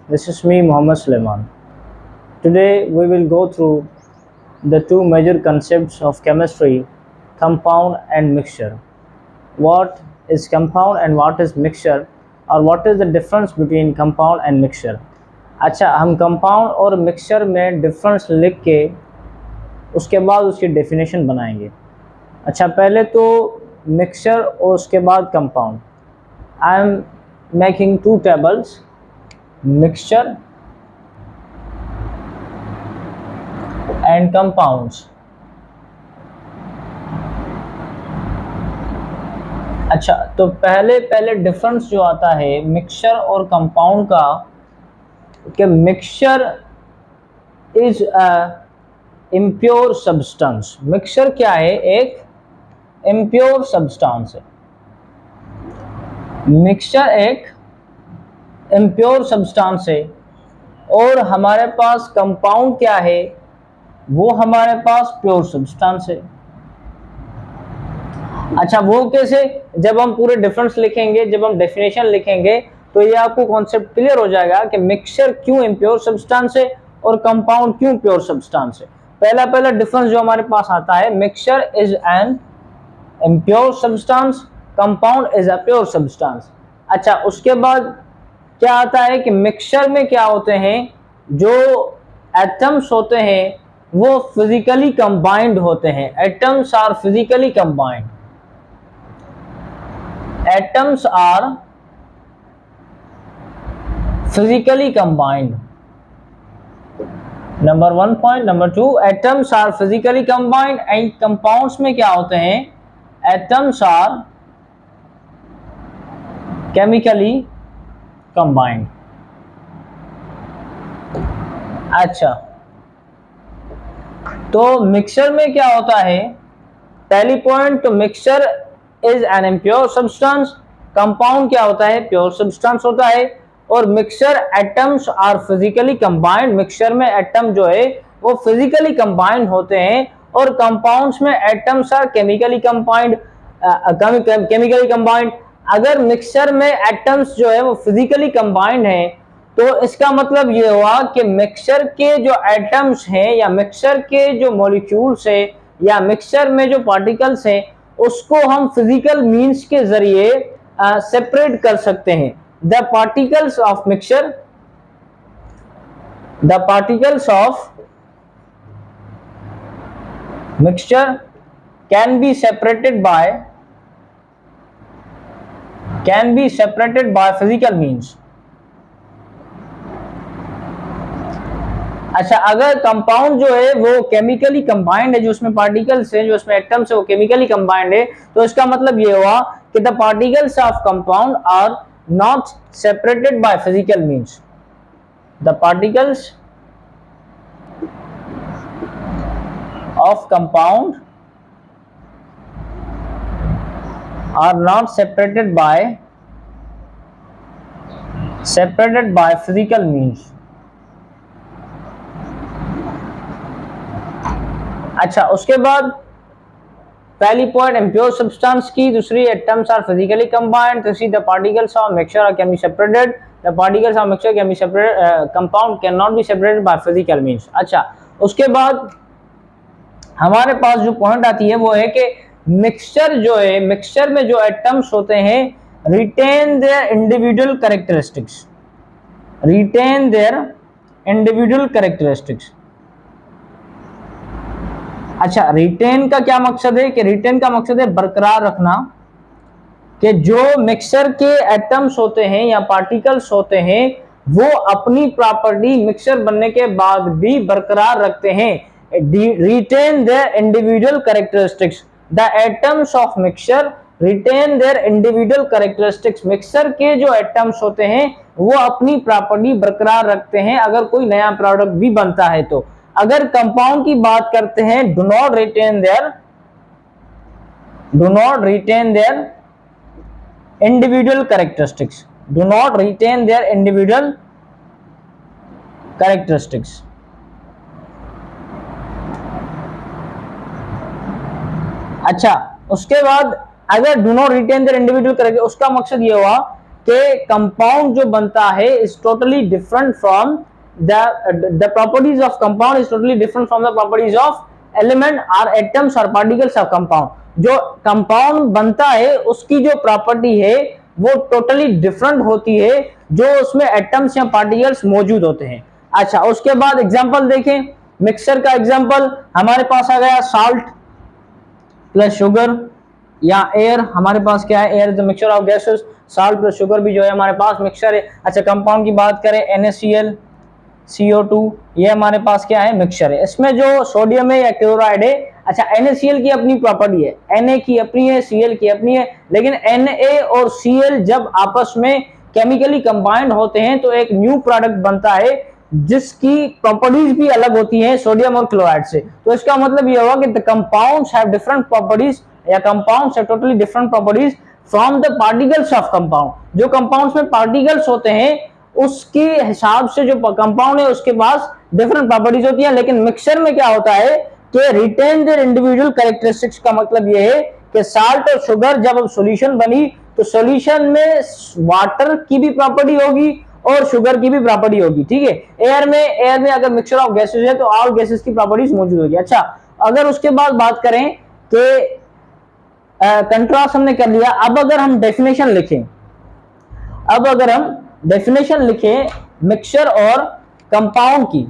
This is me, Muhammad Suleiman. Today we will go through the two major concepts of chemistry, compound and mixture. What is compound and what is mixture, और what is the difference between compound and mixture. अच्छा, हम compound और mixture में difference लिख के उसके बाद उसकी definition बनाएंगे. अच्छा, पहले तो mixture और उसके बाद compound. I am making two tables, mixture and compounds. अच्छा, तो पहले डिफरेंस जो आता है मिक्सचर और कंपाउंड का, कि mixture is a impure substance. Mixture क्या है? एक इम्प्योर सब्सटेंस है. मिक्सचर एक इम्प्योर सब्सटेंस है. और हमारे पास कंपाउंड क्या है? वो हमारे पास प्योर सब्सटेंस है. अच्छा, वो कैसे? जब हम पूरे डिफरेंस लिखेंगे, जब हम डेफिनेशन लिखेंगे, तो ये आपको कॉन्सेप्ट क्लियर हो जाएगा कि मिक्सचर क्यों इम्प्योर सब्सटेंस है और कंपाउंड क्यों प्योर सब्सटेंस है. पहला डिफरेंस जो हमारे पास आता है, mixture is an impure substance, compound is a pure substance. अच्छा, उसके बाद क्या आता है कि मिक्सचर में क्या होते हैं, जो एटम्स होते हैं वो फिजिकली कंबाइंड होते हैं. Atoms are physically combined. Atoms are physically combined. Number one point. Number two, atoms are physically combined. And compounds में क्या होते हैं? Atoms are chemically combined. अच्छा, तो मिक्सचर में क्या होता है? पहली पॉइंट, तो mixture is an impure substance. Compound क्या होता है? प्योर सब्सटेंस होता है. और mixture atoms are physically combined. Mixture में एटम जो है वो फिजिकली कंबाइंड होते हैं. और कंपाउंड्स में atoms are chemically combined. Chemically combined. अगर मिक्सचर में एटम्स जो है वो फिजिकली कंबाइंड है, तो इसका मतलब ये हुआ कि मिक्सचर के जो एटम्स हैं या मिक्सचर के जो मॉलिक्यूल्स है या मिक्सचर में जो पार्टिकल्स हैं, उसको हम फिजिकल मींस के जरिए सेपरेट कर सकते हैं. The particles of mixture, the particles of mixture can be separated by physical means. अच्छा, अगर कंपाउंड जो है वो केमिकली कंबाइंड है, जो उसमें पार्टिकल्स हैं, जो उसमें एटम्स है वो केमिकली कंबाइंड है, तो इसका मतलब ये हुआ कि the particles of compound are not separated by physical means. The particles of compound are not separated by physical means. अच्छा, उसके बाद पहली पॉइंट इम्प्योर सब्सटेंस की, दूसरी एटम्स आर फिजिकली कंबाइंड, तीसरी the particles of mixture can be separated. The particles of mixture can be separated, compound can not be separated by physical means. अच्छा, उसके बाद हमारे पास जो पॉइंट आती है वो है कि मिक्सचर जो है, मिक्सचर में जो एटम्स होते हैं रिटेन देयर इंडिविजुअल कैरेक्टरिस्टिक्स. अच्छा, रिटेन का क्या मकसद है? कि रिटेन का मकसद है बरकरार रखना, कि जो मिक्सचर के एटम्स होते हैं या पार्टिकल्स होते हैं वो अपनी प्रॉपर्टी मिक्सचर बनने के बाद भी बरकरार रखते हैं. Retain their individual characteristics. The atoms of mixture retain their individual characteristics. Mixture के जो एटम्स होते हैं वो अपनी प्रॉपर्टी बरकरार रखते हैं अगर कोई नया प्रोडक्ट भी बनता है. तो अगर कंपाउंड की बात करते हैं, do not retain their individual characteristics. अच्छा, उसके बाद अगर do not retain their individual character, उसका मकसद ये हुआ कि कंपाउंड जो बनता है is totally different from the properties of compound is totally different from the properties of element or atoms or particles of compound। जो कंपाउंड बनता है उसकी जो प्रॉपर्टी है वो टोटली डिफरेंट होती है जो उसमें एटम्स या पार्टिकल्स मौजूद होते हैं। अच्छा, उसके बाद एग्जांपल देखें, मिक्सचर का एग्जांपल हमारे पास आ गया साल्ट प्लस शुगर या एयर। हमारे पास क्या है, air is the mixture of gases, salt plus sugar भी जो है हमारे पास मिक्सचर है। अच्छा, कंपाउंड की बात करें NaCl CO2, ये हमारे पास क्या है, मिक्सचर है। इसमें जो सोडियम है या क्लोराइड है, अच्छा NaCl की अपनी प्रॉपर्टी है, Na की अपनी है, Cl की अपनी है, लेकिन Na और Cl जब आपस में केमिकली कंबाइंड होते हैं तो एक न्यू प्रोडक्ट बनता है जिसकी प्रॉपर्टीज भी अलग होती हैं सोडियम और क्लोराइड से। तो इसका मतलब ये होगा कि the compounds have different properties या compounds have totally different properties from the particles of compound. जो कंपाउंड्स में पार्टिकल्स होते हैं उसके हिसाब से जो कंपाउंड है उसके पास डिफरेंट प्रॉपर्टीज होती है। लेकिन मिक्सचर में क्या होता है कि रिटेन देयर इंडिविजुअल कैरेक्टरिस्टिक्स का मतलब ये है कि साल्ट और शुगर जब अब सॉल्यूशन बनी तो सॉल्यूशन में वाटर की भी प्रॉपर्टी होगी और शुगर की भी प्रॉपर्टी होगी। ठीक है, एयर में अगर मिक्सचर ऑफ गैसेस है तो ऑल गैसेस की प्रॉपर्टीज मौजूद होगी। अच्छा, अगर उसके बाद बात करें कि कंट्रास्ट हमने कर लिया, अब अगर हम डेफिनेशन लिखें, अब अगर हम डेफिनेशन लिखें मिक्सचर और कंपाउंड की,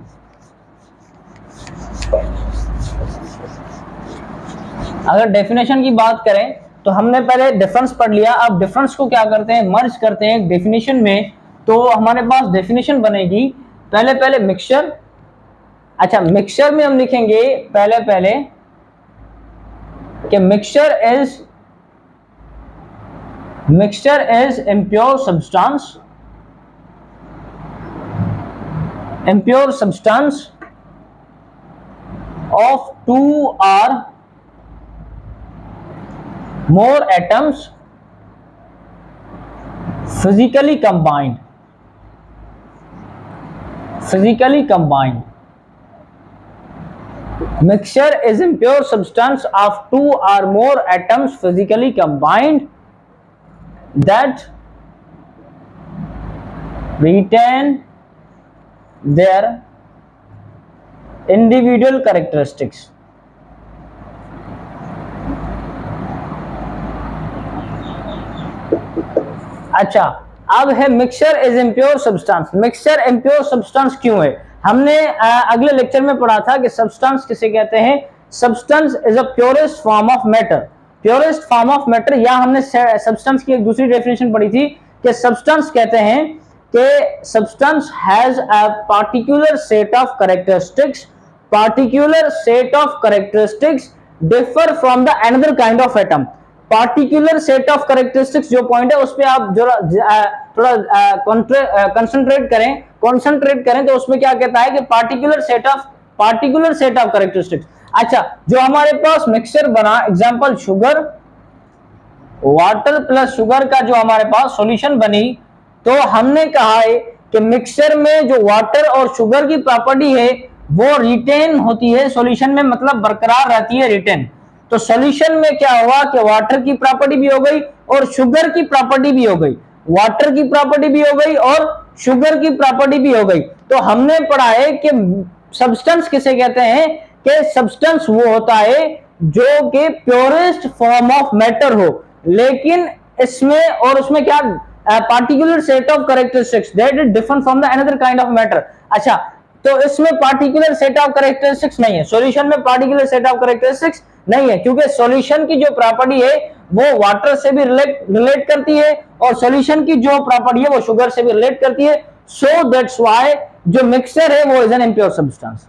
अगर डेफिनेशन की बात करें तो हमने पहले डिफरेंस पढ़ लिया। अब डिफरेंस को क्या करते हैं, मर्ज करते हैं डेफिनेशन में, तो हमारे पास डेफिनेशन बनेगी पहले मिक्सचर। अच्छा, मिक्सचर में हम लिखेंगे पहले कि mixture is impure substance of two or more atoms physically combined। Mixture is impure substance of two or more atoms physically combined that retain their individual characteristics। अच्छा, अब है mixture is impure substance. Mixture impure substance क्यों है? हमने अगले lecture में पढ़ा था कि सब्सटेंस किसे कहते हैं, substance is a purest form of matter. Purest form of matter, या हमने सब्सटेंस की एक दूसरी डेफिनेशन पढ़ी थी कि सब्सटेंस कहते हैं कि substance has a particular set of characteristics, particular set of characteristics differ from the another kind of atom। particular set of characteristics जो पॉइंट है उस पे आप थोड़ा कंसंट्रेट करें तो उसमें क्या कहता है कि particular set of characteristics। अच्छा, जो हमारे पास मिक्सचर बना, example sugar, water plus sugar का जो हमारे पास सॉल्यूशन बनी, तो हमने कहा है कि मिक्सचर में जो वाटर और शुगर की प्रॉपर्टी है वो रिटेन होती है सॉल्यूशन में, मतलब बरकरार रहती है, रिटेन। तो सॉल्यूशन में क्या हुआ कि वाटर की प्रॉपर्टी भी हो गई और शुगर की प्रॉपर्टी भी हो गई, वाटर की प्रॉपर्टी भी हो गई और शुगर की प्रॉपर्टी भी हो गई। तो हमने पढ़ा है कि सब्सटेंस किसे कहते हैं कि सब्सटेंस वो होता है जो कि प्योरेस्ट फॉर्म ऑफ मैटर हो, लेकिन इसमें और उसमें क्या, particular set of characteristics that is different from the another kind of matter. अच्छा, तो इसमें पार्टिकुलर सेट ऑफ कैरेक्टरिस्टिक्स नहीं है, सॉल्यूशन में पार्टिकुलर सेट ऑफ कैरेक्टरिस्टिक्स नहीं है, क्योंकि सॉल्यूशन की जो प्रॉपर्टी है वो वाटर से भी रिलेट करती है और सॉल्यूशन की जो प्रॉपर्टी है वो शुगर से भी रिलेट करती है। सो दैट्स व्हाई जो मिक्सचर है वो is an impure substance.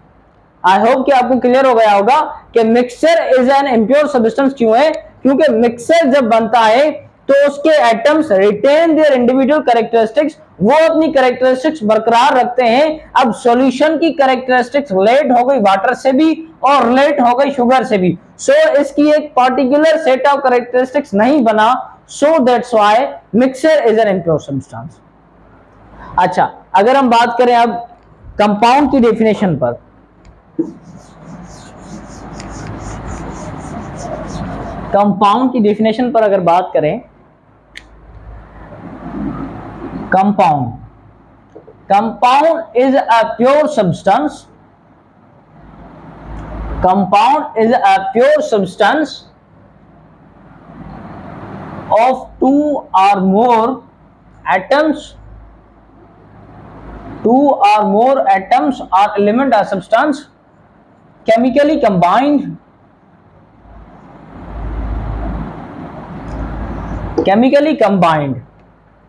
I hope कि आपको क्लियर हो गया होगा कि mixture is an impure substance क्यों है, क्योंकि मिक्सचर जब बनता है तो उसके atoms retain their individual characteristics, वो अपनी कैरेक्टरिस्टिक्स बरकरार रखते हैं। अब सॉल्यूशन की कैरेक्टरिस्टिक्स रिलेट हो गई वाटर से भी और रिलेट हो गई शुगर से भी, सो इसकी एक पार्टिकुलर सेट ऑफ कैरेक्टरिस्टिक्स नहीं बना। सो that's why mixture is an impure substance. अच्छा, अगर हम बात करें अब कंपाउंड की डेफिनेशन पर, कंपाउंड की डेफिनेशन पर अगर बात करें Compound is a pure substance. Compound is a pure substance of two or more atoms. Two or more atoms or element or substance chemically combined.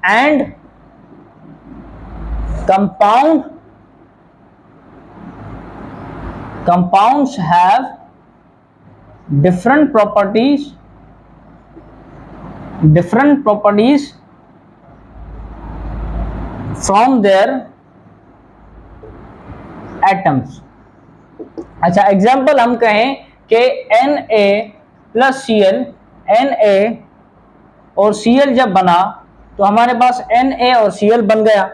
And compounds have different properties from their atoms. अच्छा, example हम कहें कि Na plus Cl, Na और Cl जब बना तो हमारे पास Na और Cl बन गया।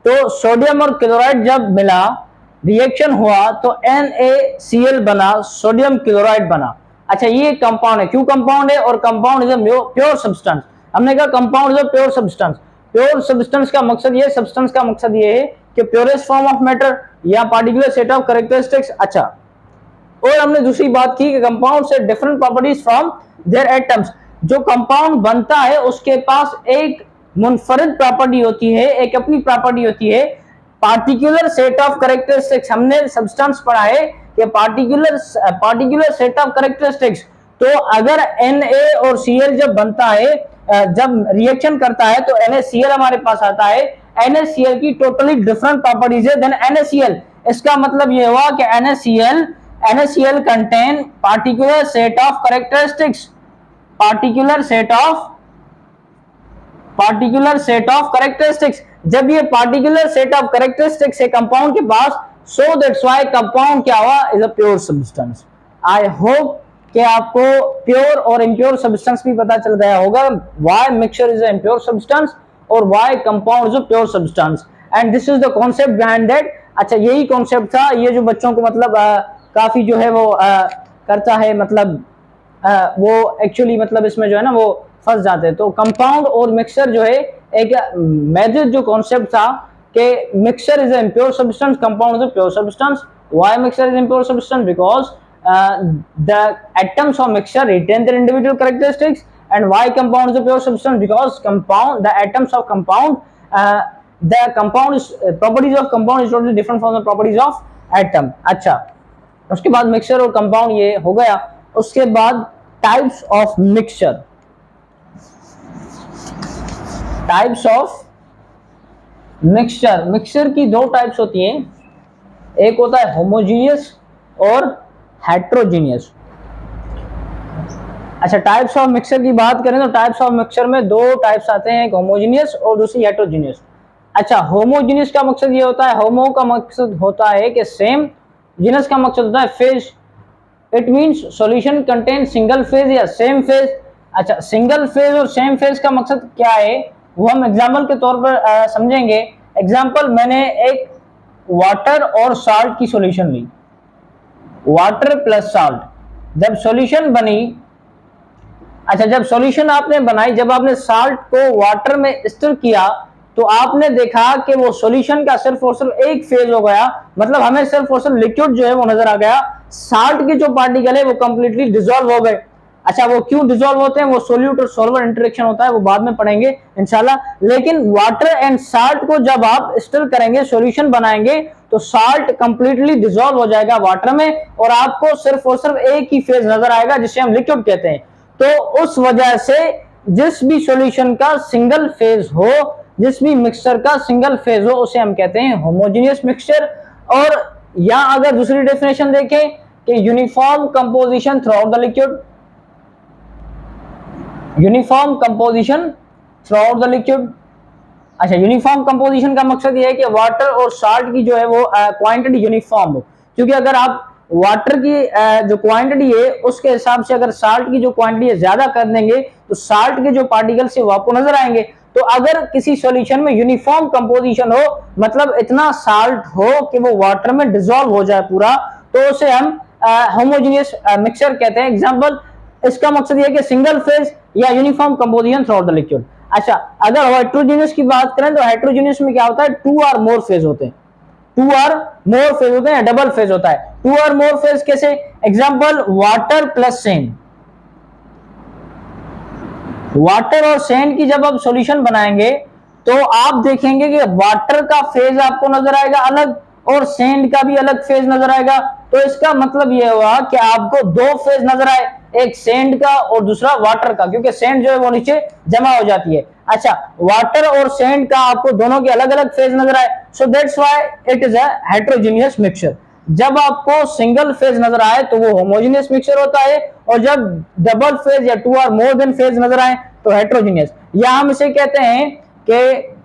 तो सोडियम और क्लोराइड जब मिला, रिएक्शन हुआ तो NaCl बना, सोडियम क्लोराइड बना। अच्छा, ये कंपाउंड है। क्यों कंपाउंड है? और compound is a pure substance. हमने कहा compound is a pure substance. Pure substance का मकसद ये, सब्सटेंस का मकसद ये है कि प्योरेस्ट फॉर्म ऑफ मैटर या पार्टिकुलर सेट ऑफ कैरेक्टरिस्टिक्स। अच्छा, और हमने दूसरी बात की कि कंपाउंड से different properties from their atoms. जो कंपाउंड बनता है उसके पास एक मुनफरिद प्रॉपर्टी होती है, एक अपनी प्रॉपर्टी होती है, पार्टिकुलर सेट ऑफ कैरेक्टरिस्टिक्स। हमने सब्सटेंस पढ़ा है कि पार्टिकुलर सेट ऑफ कैरेक्टरिस्टिक्स। तो अगर Na और Cl जब बनता है, जब रिएक्शन करता है तो NaCl हमारे पास आता है। NaCl की टोटली डिफरेंट प्रॉपर्टीज है देन NaCl। इसका मतलब ये हुआ कि NaCl contain particular set of characteristics, particular set of characteristics. जब ये पार्टिकुलर सेट ऑफ कैरेक्टरिस्टिक्स है कंपाउंड के पास, सो दैट्स व्हाई कंपाउंड क्या हुआ, is a pure substance. I hope कि आपको प्योर और इम्प्योर सब्सटेंस भी पता चल गया होगा, why mixture is a impure substance और why compound is a pure substance, and this is the concept behind that. अच्छा, यही कॉन्सेप्ट था। ये जो बच्चों को मतलब काफी जो है वो करता है, मतलब वो एक्चुअली मतलब इसमें जो है ना वो फंस जाते हैं। तो कंपाउंड और मिक्सचर जो है एक मेजर जो कॉन्सेप्ट था कि mixture is a impure substance, compound is a pure substance. Why mixture is impure substance? Because the atoms of mixture retain their individual characteristics. And why compound is a pure substance? Because the atoms of compound, the compound is properties of compound is totally different from the properties of atom. अच्छा, उसके बाद mixture और compound ये हो गया। उसके बाद types of mixture. Mixture की दो टाइप्स होती हैं, एक होता है होमोजीनियस और हेट्रोजीनियस। अच्छा, टाइप्स ऑफ मिक्सचर की बात करें तो टाइप्स ऑफ मिक्सचर में दो टाइप्स आते हैं, एक होमोजीनियस और दूसरी हेट्रोजीनियस। अच्छा, होमोजीनियस का मकसद ये होता है, होमो का मकसद होता है कि सेम, जीनस का मकसद होता है phase. It means solution contain single phase या सेम फेज। अच्छा, सिंगल फेज और सेम फेज का मकसद क्या है वो हम एग्जाम्पल के तौर पर समझेंगे। एग्जाम्पल, मैंने एक वाटर और साल्ट की सॉल्यूशन ली, वाटर प्लस साल्ट, जब सॉल्यूशन बनी। अच्छा, जब सॉल्यूशन आपने बनाई, जब आपने साल्ट को वाटर में स्टर किया तो आपने देखा कि वो सॉल्यूशन का सिर्फ और सिर्फ एक फेज हो गया, मतलब हमें सिर्फ और सिर्फ लिक्विड जो है वो नजर आ गया। साल्ट के जो पार्टिकल है वो कंप्लीटली डिसॉल्व हो गए। अच्छा, वो क्यों डिसॉल्व होते हैं, वो सोल्यूट और सॉल्वर इंटरेक्शन होता है, वो बाद में पढ़ेंगे इंशाल्लाह। लेकिन वाटर एंड साल्ट को जब आप स्टर करेंगे, सॉल्यूशन बनाएंगे, तो साल्ट कंप्लीटली डिसॉल्व हो जाएगा वाटर में और आपको सिर्फ और सिर्फ एक ही फेज नजर आएगा जिसे हम लिक्विड कहते हैं। तो उस वजह से जिस भी सॉल्यूशन का सिंगल फेज हो, जिस भी मिक्सचर का सिंगल फेज हो, उसे हम कहते हैं होमोजेनियस मिक्सचर। और या अगर दूसरी डेफिनेशन देखें कि uniform composition throughout the liquid, uniform composition throughout the liquid. अच्छा, यूनिफॉर्म कंपोजिशन का मकसद ये है कि वाटर और साल्ट की जो है वो क्वांटिटी यूनिफॉर्म हो, क्योंकि अगर आप वाटर की जो क्वांटिटी है उसके हिसाब से अगर साल्ट की जो क्वांटिटी है ज्यादा कर देंगे तो साल्ट के जो पार्टिकल्स है वो आपको नजर आएंगे। तो अगर किसी सॉल्यूशन में यूनिफॉर्म कंपोजिशन हो, मतलब इतना साल्ट हो कि वो वाटर में डिसॉल्व हो जाए पूरा, तो उसे हम होमोजेनियस मिक्सचर कहते हैं। एग्जांपल, इसका मकसद ये है कि सिंगल फेज या uniform composition throughout the liquid. अच्छा, अगर हेट्रोजीनियस की बात करें तो हेट्रोजीनियस में क्या होता है, 2 और मोर फेज होते हैं, 2 और मोर फेज होते हैं, डबल फेज होता है। 2 और मोर फेज कैसे, example water plus sand, water और सैंड की जब आप सॉल्यूशन बनाएंगे तो आप देखेंगे कि वाटर का फेज आपको नजर आएगा अलग और सैंड का भी अलग फेज नजर आएगा। तो इसका मतलब यह हुआ कि आपको 2 फेज नजर आए, एक सैंड का और दूसरा वाटर का, क्योंकि सैंड जो है वो नीचे जमा हो जाती है। अच्छा, वाटर और सैंड का आपको दोनों के अलग अलग फेज नजर आए, सो that's why it is a heterogeneous mixture. जब आपको सिंगल फेज नजर आए तो वो होमोजेनियस मिक्सचर होता है, और जब डबल फेज या 2 और मोर देन फेज नजर आए तो हेट्रोजीनियस, या हम इसे कहते हैं कि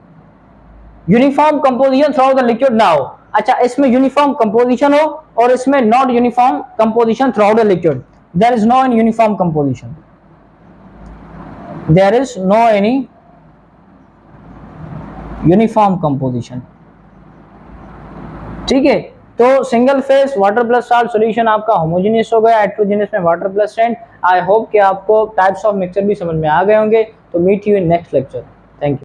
uniform composition through the liquid ना हो। अच्छा, इसमें यूनिफॉर्म कंपोजिशन हो और इसमें not uniform composition through the liquid, there is no any uniform composition, there is no any uniform composition. ठीक है, तो single phase water plus salt solution आपका होमोजेनियस हो गया, हेट्रोजेनियस में water plus sand. I hope कि आपको types of mixture भी समझ में आ गए होंगे। तो meet you in next lecture.